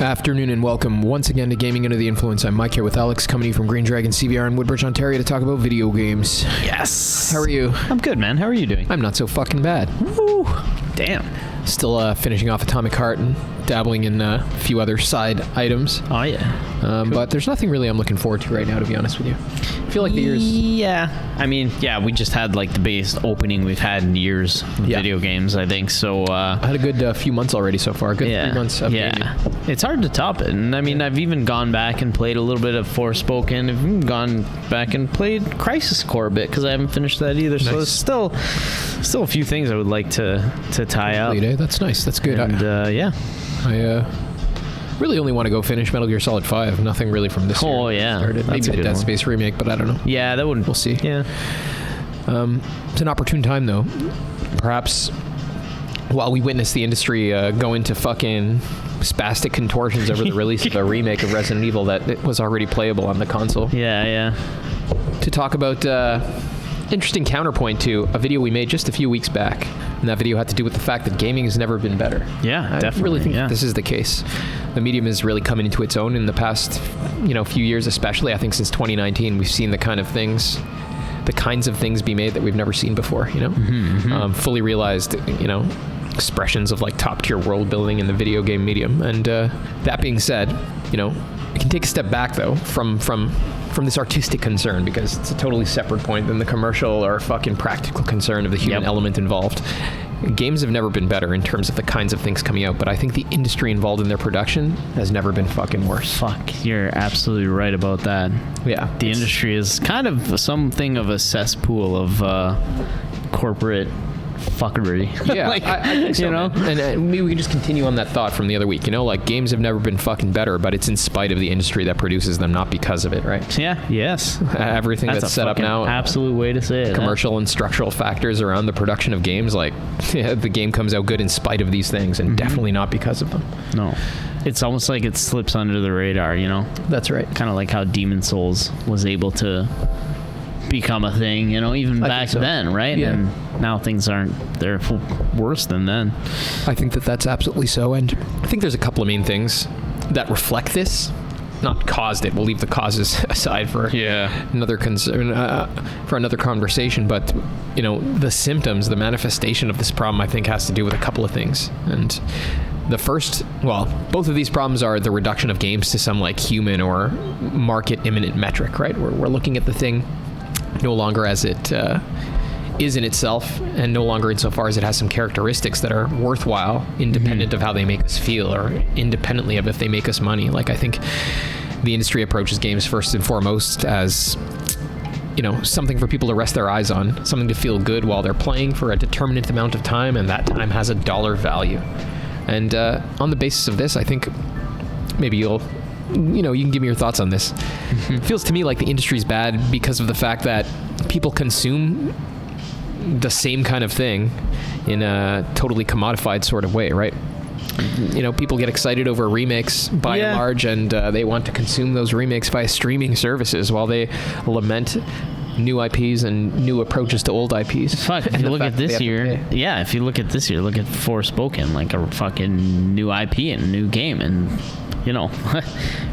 Afternoon and welcome once again to Gaming Under the Influence. I'm Mike here with Alex, coming to you from GreenDragonCVR in Woodbridge, Ontario to talk about video games. Yes. How are you? I'm good, man. How are you doing? I'm not so fucking bad. Woo. Damn. Still finishing off Atomic Heart and dabbling in a few other side items. Oh, yeah. Cool. But there's nothing really I'm looking forward to right now, to be honest with you. I feel like the year's... Yeah. I mean, yeah, we just had like the biggest opening we've had in years with video games, I think. So I had a good few months already so far. Good 3 months of gaming. It's hard to top it. And I mean, I've even gone back and played a little bit of Forspoken. I've even gone back and played Crisis Core a bit because I haven't finished that either. So there's still a few things I would like to tie up. That's nice. That's good. And I really only want to go finish Metal Gear Solid 5. Nothing really from this year. Oh, yeah. Maybe the Dead Space remake, but I don't know. Yeah, that wouldn't... We'll see. Yeah. It's an opportune time, though. Perhaps while we witness the industry go into fucking spastic contortions over the release of a remake of Resident Evil that it was already playable on the console. Yeah. To talk about interesting counterpoint to a video we made just a few weeks back. And that video had to do with the fact that gaming has never been better. Yeah, definitely. I really think that this is the case. The medium is really coming into its own in the past, few years, especially. I think since 2019, we've seen the kinds of things be made that we've never seen before. Fully realized, expressions of like top tier world building in the video game medium. And that being said, we can take a step back though from this artistic concern, because it's a totally separate point than the commercial or fucking practical concern of the human element involved. Games have never been better in terms of the kinds of things coming out, but I think the industry involved in their production has never been fucking worse. Fuck, you're absolutely right about that. Yeah. The industry is kind of something of a cesspool of corporate fuckery. Yeah, I think so, and maybe we can just continue on that thought from the other week. Games have never been fucking better, but it's in spite of the industry that produces them, not because of it, right? Yeah. Yes. Everything that's set up now, absolute way to say it. Commercial and structural factors around the production of games, like the game comes out good in spite of these things, and definitely not because of them. No. It's almost like it slips under the radar, That's right. Kind of like how Demon Souls was able to become a thing, even back then, right? Yeah. And now things they're worse than then. I think that's absolutely so, and I think there's a couple of main things that reflect this. Not caused it. We'll leave the causes aside for another concern, for another conversation. But the symptoms, the manifestation of this problem, I think, has to do with a couple of things. And the first, both of these problems are the reduction of games to some like human or market imminent metric, right? We're looking at the thing no longer as it is in itself, and no longer insofar as it has some characteristics that are worthwhile, independent of how they make us feel, or independently of if they make us money. Like, I think the industry approaches games first and foremost as something for people to rest their eyes on, something to feel good while they're playing for a determinate amount of time, and that time has a dollar value. And on the basis of this, I think maybe you can give me your thoughts on this. It feels to me like the industry's bad because of the fact that people consume the same kind of thing in a totally commodified sort of way, right? People get excited over remakes by and large, and they want to consume those remakes via streaming services while they lament new IPs and new approaches to old IPs. Fuck, if you look at this year, if you look at this year, look at Forspoken, like a fucking new IP and a new game, and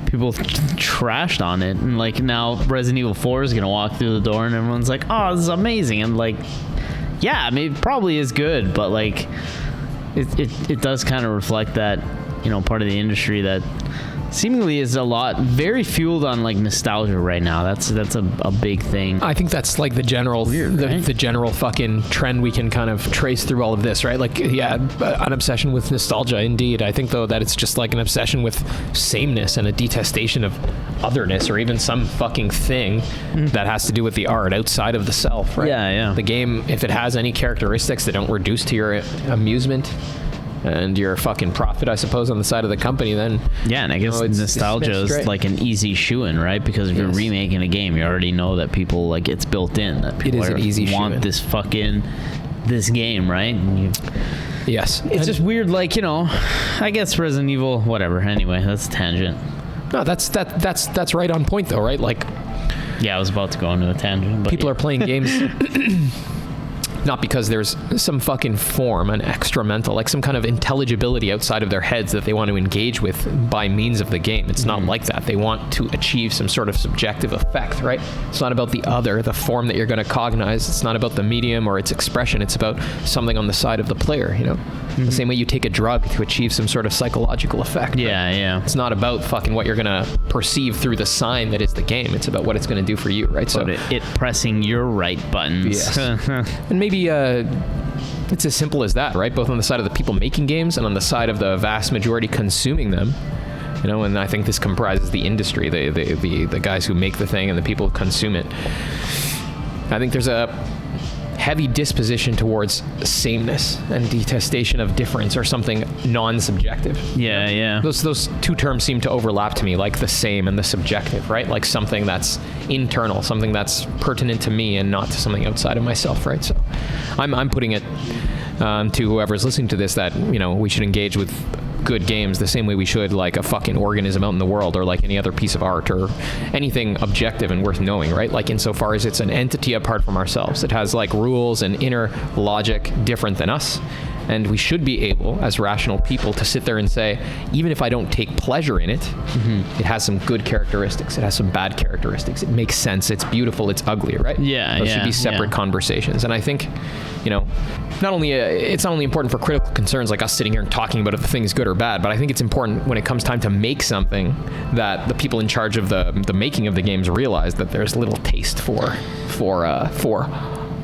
people trashed on it, and like now Resident Evil 4 is gonna walk through the door and everyone's like, oh, this is amazing, and like, yeah, I mean, it probably is good, but like it does kind of reflect that part of the industry that seemingly is very fueled on like nostalgia right now. That's a big thing. I think that's like the general the general fucking trend we can kind of trace through all of this, right? Like, an obsession with nostalgia, indeed. I think though that it's just like an obsession with sameness and a detestation of otherness, or even some fucking thing that has to do with the art outside of the self, right? Yeah. The game, if it has any characteristics that don't reduce to your amusement and your fucking profit, I suppose, on the side of the company, then and I guess nostalgia is like an easy shoe-in, right? Because if you're remaking a game, you already know that people, like, it's built in that people an easy want shoe-in. this game, right? Yes, it's just weird, like, I guess Resident Evil, whatever. Anyway, that's a tangent. No, that's right on point though, right? Like, I was about to go into a tangent, but people are playing games not because there's some fucking form, an extra mental, like some kind of intelligibility outside of their heads that they want to engage with by means of the game. It's not like that. They want to achieve some sort of subjective effect, right? It's not about the other, the form that you're going to cognize. It's not about the medium or its expression. It's about something on the side of the player, you know? The same way you take a drug to achieve some sort of psychological effect. Yeah, right? yeah. It's not about fucking what you're going to perceive through the sign that is the game. It's about what it's going to do for you, right? So it pressing your right buttons. Yes. And maybe it's as simple as that, right? Both on the side of the people making games and on the side of the vast majority consuming them. You know, and I think this comprises the industry, the guys who make the thing and the people who consume it. I think there's a heavy disposition towards sameness and detestation of difference or something non-subjective. Yeah, yeah. Those two terms seem to overlap to me, like the same and the subjective, right? Like something that's internal, something that's pertinent to me and not to something outside of myself, right? So I'm putting it to whoever's listening to this that, you know, we should engage with good games the same way we should like a fucking organism out in the world or like any other piece of art or anything objective and worth knowing, right? Like insofar as it's an entity apart from ourselves. It has like rules and inner logic different than us. And we should be able, as rational people, to sit there and say, even if I don't take pleasure in it, it has some good characteristics. It has some bad characteristics. It makes sense. It's beautiful. It's ugly, right? Yeah, Those should be separate conversations. And I think, you know, it's not only important for critical concerns like us sitting here and talking about if the thing is good or bad, but I think it's important when it comes time to make something that the people in charge of the making of the games realize that there's little taste for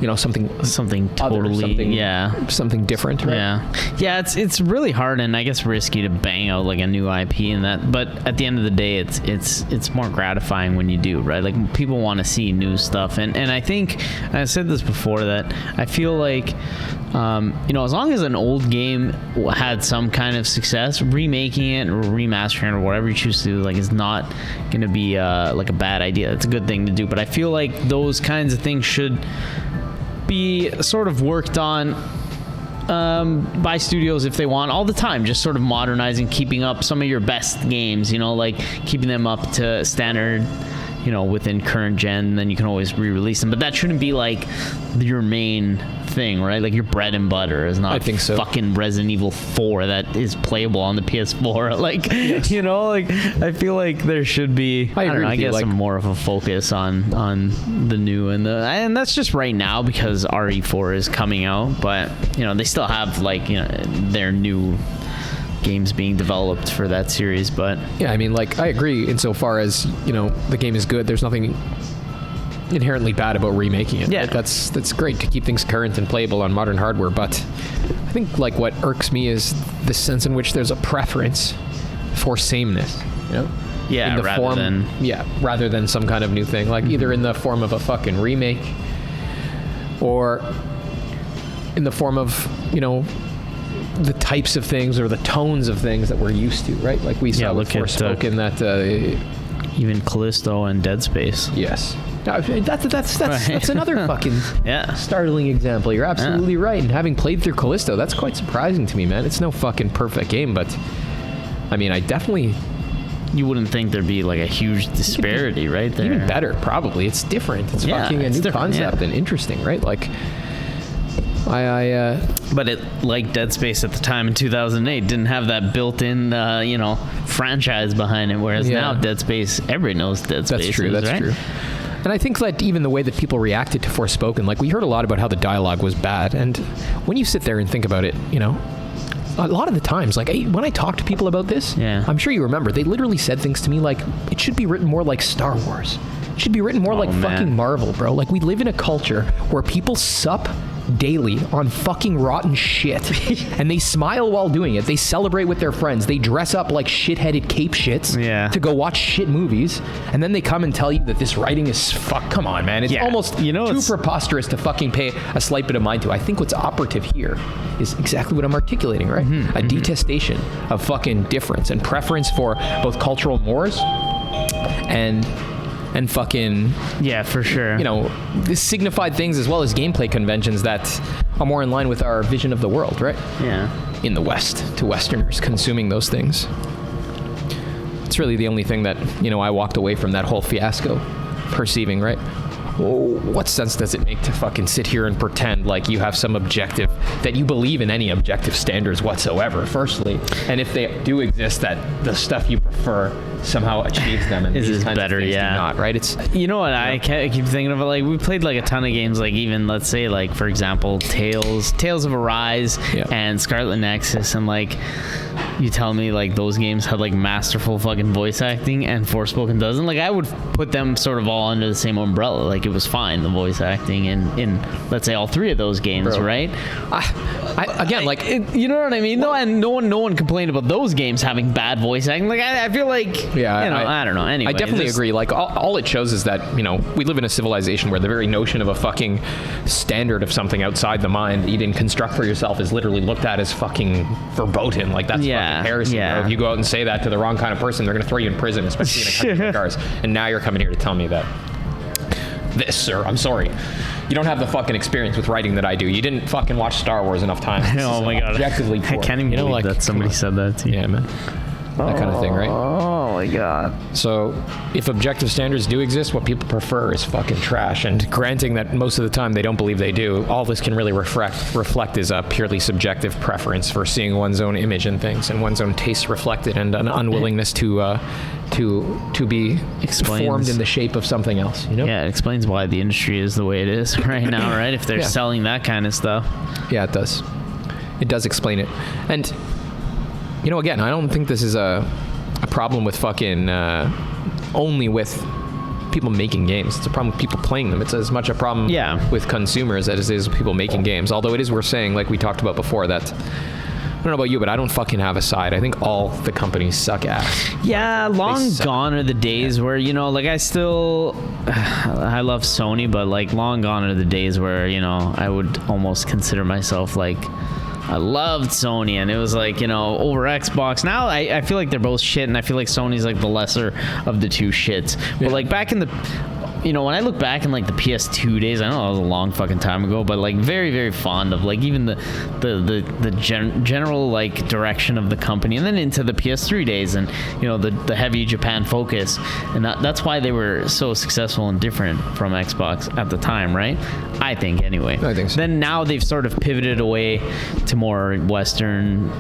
you know, something totally something different, right? Yeah, it's really hard and I guess risky to bang out like a new IP and that, but at the end of the day it's more gratifying when you do, right? Like people want to see new stuff and I think I said this before that I feel like you know, as long as an old game had some kind of success, remaking it or remastering it or whatever you choose to do, like, is not going to be like a bad idea. It's a good thing to do. But I feel like those kinds of things should be sort of worked on by studios if they want all the time, just sort of modernizing, keeping up some of your best games, you know, like keeping them up to standard, you know, within current gen, then you can always re-release them. But that shouldn't be like your main thing, right? Like your bread and butter is not I think so. Fucking Resident Evil 4 that is playable on the PS4. Like, yes. You know, like I feel like there should be, I don't know, I guess like, more of a focus on the new and that's just right now because RE4 is coming out, but you know, they still have like, you know, their new games being developed for that series. But yeah, I mean, like I agree insofar as, you know, the game is good. There's nothing inherently bad about remaking it. Yeah, right? That's great to keep things current and playable on modern hardware, but I think like what irks me is the sense in which there's a preference for sameness, you know? Yeah, rather than some kind of new thing, like either in the form of a fucking remake or in the form of, you know, the types of things or the tones of things that we're used to, right? Like we saw with Forspoken that even Callisto and Dead Space. Yes. That's another fucking startling example. You're absolutely right. And having played through Callisto, that's quite surprising to me, man. It's no fucking perfect game, but I mean, I definitely... You wouldn't think there'd be like a huge disparity, right there. Even better, probably. It's different. It's fucking a new concept and interesting, right? Like... But it, like Dead Space at the time in 2008, didn't have that built-in, you know, franchise behind it. Whereas now Dead Space, everybody knows Dead Space. That's true. That's right? true. And I think that even the way that people reacted to Forspoken, like we heard a lot about how the dialogue was bad, and when you sit there and think about it, you know, a lot of the times, like when I talk to people about this, I'm sure you remember, they literally said things to me like, it should be written more like Star Wars. It should be written more like fucking Marvel, bro. Like we live in a culture where people sup daily on fucking rotten shit and they smile while doing it. They celebrate with their friends. They dress up like shit-headed cape shits to go watch shit movies, and then they come and tell you that this writing is come on, man. It's almost too preposterous to fucking pay a slight bit of mind to. I think what's operative here is exactly what I'm articulating, right? A detestation of fucking difference and preference for both cultural mores and fucking... Yeah, for sure. You know, this signified things as well as gameplay conventions that are more in line with our vision of the world, right? Yeah. In the West, to Westerners consuming those things. It's really the only thing that, you know, I walked away from that whole fiasco perceiving, right? what sense does it make to fucking sit here and pretend like you have some objective, that you believe in any objective standards whatsoever, firstly, and if they do exist, that the stuff you prefer somehow achieves them, and these kinds better, of things yeah. do not, right? It's, you know what, I keep thinking of it, like, we played like a ton of games, like even, let's say, like, for example, Tales of Arise and Scarlet Nexus, and like, you tell me like those games had like masterful fucking voice acting and Forspoken doesn't. Like, I would put them sort of all under the same umbrella. Like, it was fine, the voice acting in let's say all three of those games, right? Again, like, you know what I mean? No, and no one complained about those games having bad voice acting. Like, I feel like, I don't know. Anyway, I definitely agree. Like, all it shows is that, we live in a civilization where the very notion of a fucking standard of something outside the mind that you didn't construct for yourself is literally looked at as fucking verboten. Like, that's fucking heresy. Yeah. If you go out and say that to the wrong kind of person, they're going to throw you in prison, especially in a country like ours. And now you're coming here to tell me that this, sir, I'm sorry. You don't have the fucking experience with writing that I do. You didn't fucking watch Star Wars enough times. Oh my god. Objectively I can't even believe that somebody said that to you. Yeah, man. That kind of thing, right? Oh my god. So, if objective standards do exist, what people prefer is fucking trash. And granting that most of the time they don't believe they do, all this can really reflect is a purely subjective preference for seeing one's own image in things and one's own tastes reflected, and an unwillingness to be formed in the shape of something else. Yeah, it explains why the industry is the way it is right now, right? If they're selling that kind of stuff. Yeah, it does. It does explain it. And again, I don't think this is a problem with fucking only with people making games. It's a problem with people playing them. It's as much a problem with consumers as it is with people making games. Although it is worth saying, like we talked about before, that I don't know about you, but I don't fucking have a side. I think all the companies suck ass. Yeah, long gone are the days where, like, I love Sony, but like long gone are the days where, I would almost consider myself like, I loved Sony, and it was like, over Xbox. Now I feel like they're both shit, and I feel like Sony's like the lesser of the two shits. But like back in the, when I look back in like the PS2 days, I know that was a long fucking time ago, but like very, very fond of like even the general like direction of the company, and then into the PS3 days, and the heavy Japan focus, and that's why they were so successful and different from Xbox at the time, right? I think anyway. I think so. Then now they've sort of pivoted away to more Western,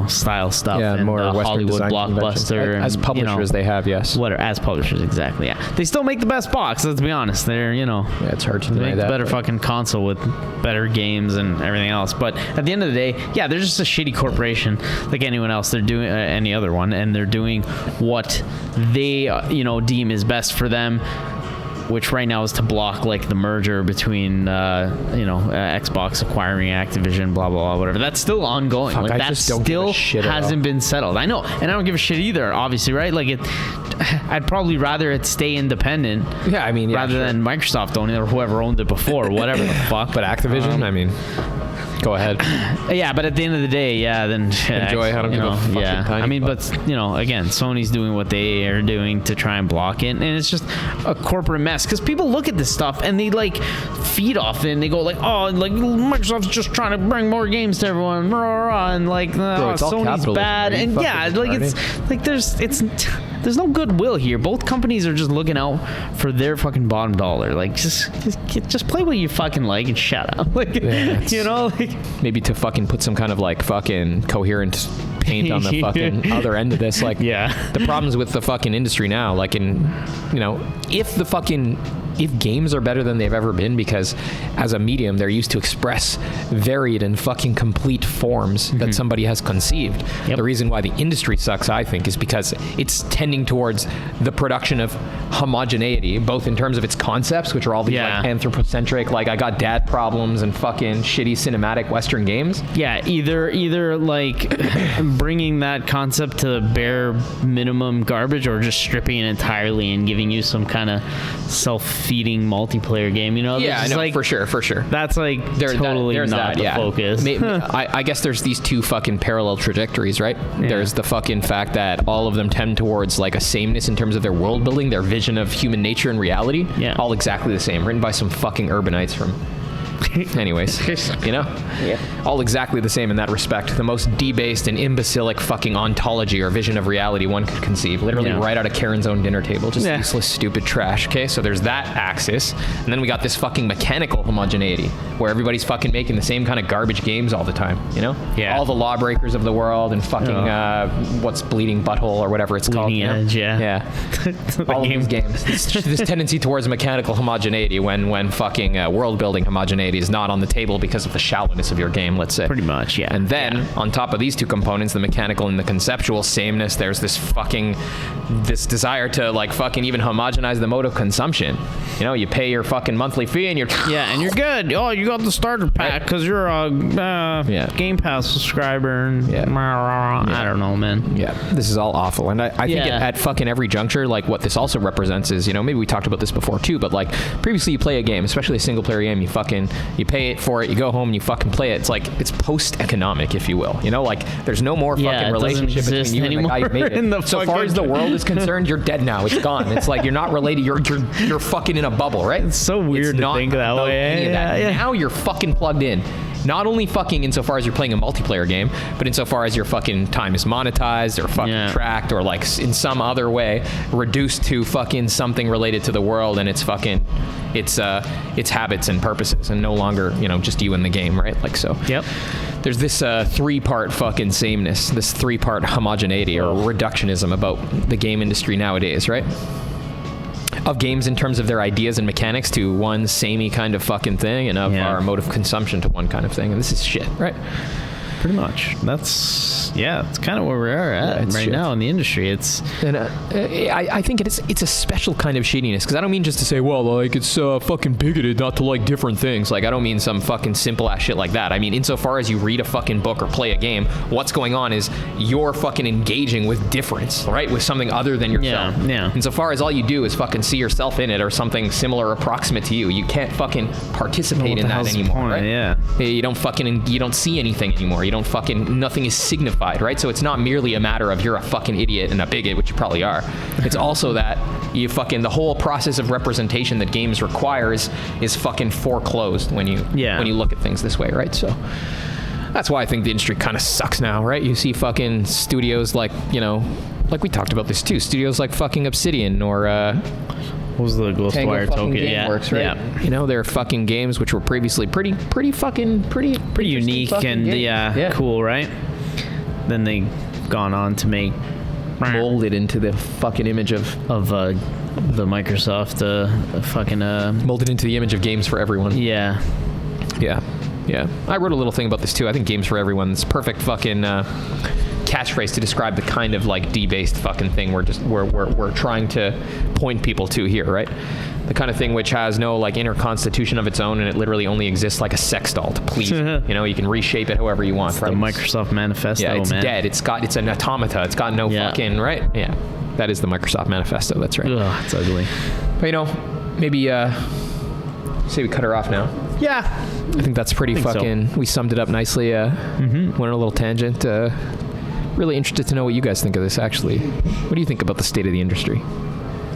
style stuff, and more Western Hollywood blockbuster, as publishers. They have, yes. As publishers, exactly. Yeah, they still make the best box. Let's be honest. They're it's hard to they deny make that. the better fucking console with better games and everything else. But at the end of the day, they're just a shitty corporation like anyone else. They're doing any other one, and they're doing what they deem is best for them, which right now is to block like the merger between Xbox acquiring Activision, blah blah blah, whatever. That's still ongoing. Fuck, like, I that just don't give a still shit hasn't been settled. I know, and I don't give a shit either. Obviously, right? Like I'd probably rather it stay independent. Yeah, I mean, rather than Microsoft owning it or whoever owned it before, whatever the fuck. But Activision, I mean, go ahead. Yeah, but at the end of the day, then enjoy. I don't give a fucking tiny I mean, fuck. but again, Sony's doing what they are doing to try and block it, and it's just a corporate mess because people look at this stuff and they like feed off it, and they go like, oh, like Microsoft's just trying to bring more games to everyone, rah, rah, and like Sony's bad, and it's like there's no goodwill here. Both companies are just looking out for their fucking bottom dollar. Like, just play what you fucking like and shut up. Like, maybe to fucking put some kind of like fucking coherent paint on the fucking other end of this. Like, the problems with the fucking industry now, like if games are better than they've ever been because as a medium they're used to express varied and fucking complete forms that somebody has conceived. The reason why the industry sucks, I think, is because it's tending towards the production of homogeneity, both in terms of its concepts, which are all these like anthropocentric, like I got dad problems and fucking shitty cinematic Western games. Either like bringing that concept to bare minimum garbage, or just stripping it entirely and giving you some kind of self-feeding multiplayer game, like, for sure that's like totally not the focus. I guess there's these two fucking parallel trajectories, right? There's the fucking fact that all of them tend towards like a sameness in terms of their world building, their vision of human nature and reality, all exactly the same, written by some fucking urbanites from Anyways, you know? Yeah. All exactly the same in that respect. The most debased and imbecilic fucking ontology or vision of reality one could conceive. Literally right out of Karen's own dinner table. Just useless, stupid trash. Okay, so there's that axis. And then we got this fucking mechanical homogeneity where everybody's fucking making the same kind of garbage games all the time, you know? Yeah. All the lawbreakers of the world and fucking, what's Bleeding Butthole or whatever it's called. Bleeding Edge, Yeah. All of these games. This tendency towards mechanical homogeneity when fucking world building homogeneity is not on the table because of the shallowness of your game, let's say. Pretty much, yeah. And then on top of these two components, the mechanical and the conceptual sameness, there's this desire to like fucking even homogenize the mode of consumption. You know, you pay your fucking monthly fee and you're and you're good. Oh, you got the starter pack because you're a Game Pass subscriber. And I don't know, man. Yeah, this is all awful. And I think at fucking every juncture, like what this also represents is, you know, maybe we talked about this before too, but like previously you play a game, especially a single player game, you pay for it, you go home and you fucking play it. It's like, it's post-economic, if you will. You know, like there's no more fucking relationship between you and the guy who made it. So far as the world is concerned, you're dead now. It's gone. It's like you're not related. You're fucking in a bubble, right? It's so weird to think that way. Now you're fucking plugged in. Not only fucking insofar as you're playing a multiplayer game, but insofar as your fucking time is monetized or fucking tracked or like in some other way reduced to fucking something related to the world and its habits and purposes and no longer, you know, just you in the game, right? Like so. Yep. There's this three-part fucking sameness, this three-part homogeneity or reductionism about the game industry nowadays, right? Of games in terms of their ideas and mechanics to one samey kind of fucking thing, and of our mode of consumption to one kind of thing. And this is shit, right? Pretty much. It's kind of where we are at right now in the industry. I think it's a special kind of shittiness, because I don't mean just to say, well, like, it's fucking bigoted not to like different things. Like, I don't mean some fucking simple ass shit like that. I mean, insofar as you read a fucking book or play a game, what's going on is you're fucking engaging with difference, right? With something other than yourself. Yeah. Insofar as all you do is fucking see yourself in it or something similar or approximate to you, you can't fucking participate in that anymore, right? Yeah. You don't see anything anymore. Nothing is signified, right? So it's not merely a matter of you're a fucking idiot and a bigot, which you probably are. It's also that the whole process of representation that games requires is fucking foreclosed when you look at things this way, right? So that's why I think the industry kind of sucks now, right? You see fucking studios like, you know, like we talked about this too, studios like fucking Obsidian or what was the Ghostwire Tokyo? Gameworks, right? Yeah. You know, they're fucking games which were previously pretty unique and cool, right? Then they gone on to make molded into the fucking image of the Microsoft molded into the image of games for everyone. Yeah. I wrote a little thing about this too. I think games for everyone's perfect fucking catchphrase to describe the kind of like debased fucking thing we're trying to point people to here, right? The kind of thing which has no like inner constitution of its own, and it literally only exists like a sex doll to please. You know, you can reshape it however you want, it's right? The Microsoft Manifesto. Yeah, it's man. dead. It's an automata. It's got no fucking right. Yeah, that is the Microsoft Manifesto. That's right. Ugh, it's ugly. But you know, maybe say we cut her off now. Yeah, I think that's pretty fucking. So. We summed it up nicely. Went on a little tangent. Really interested to know what you guys think of this, actually. What do you think about the state of the industry?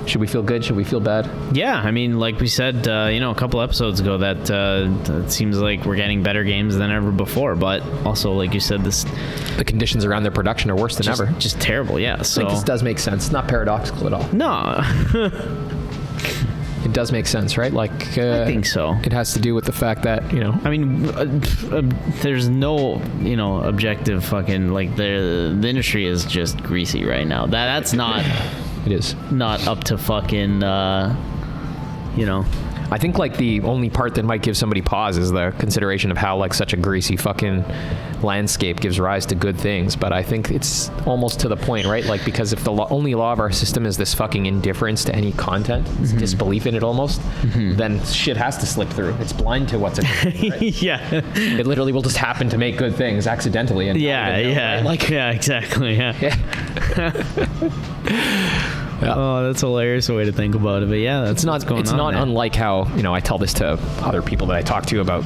Should we feel good? Should we feel bad? Yeah, I mean, like we said, a couple episodes ago, that it seems like we're getting better games than ever before. But also, like you said, the conditions around their production are worse than ever. Just terrible, yeah. So I think this does make sense. It's not paradoxical at all. No. It does make sense, right? Like, I think so. It has to do with the fact that, you know, I mean, there's no, objective fucking, like, the industry is just greasy right now. That's not. It is not up to fucking, I think like the only part that might give somebody pause is the consideration of how like such a greasy fucking landscape gives rise to good things. But I think it's almost to the point, right? Like, because if the only law of our system is this fucking indifference to any content, disbelief in it almost, then shit has to slip through. It's blind to what's in it, right? Yeah. It literally will just happen to make good things accidentally. And right? Like, yeah, exactly. Yeah. Yeah. Oh, that's a hilarious way to think about it. But yeah, that's not unlike how, I tell this to other people that I talk to about,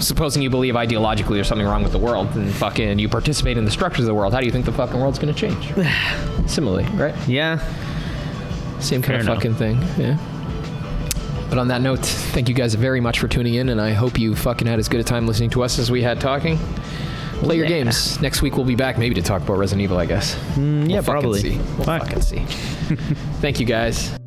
supposing you believe ideologically there's something wrong with the world and fucking you participate in the structures of the world, how do you think the fucking world's going to change? Similarly, right? Yeah. Same kind of fucking thing. Yeah. But on that note, thank you guys very much for tuning in, and I hope you fucking had as good a time listening to us as we had talking. Play your games. Next week we'll be back maybe to talk about Resident Evil, I guess. Yeah, probably. We'll fucking see. Thank you, guys.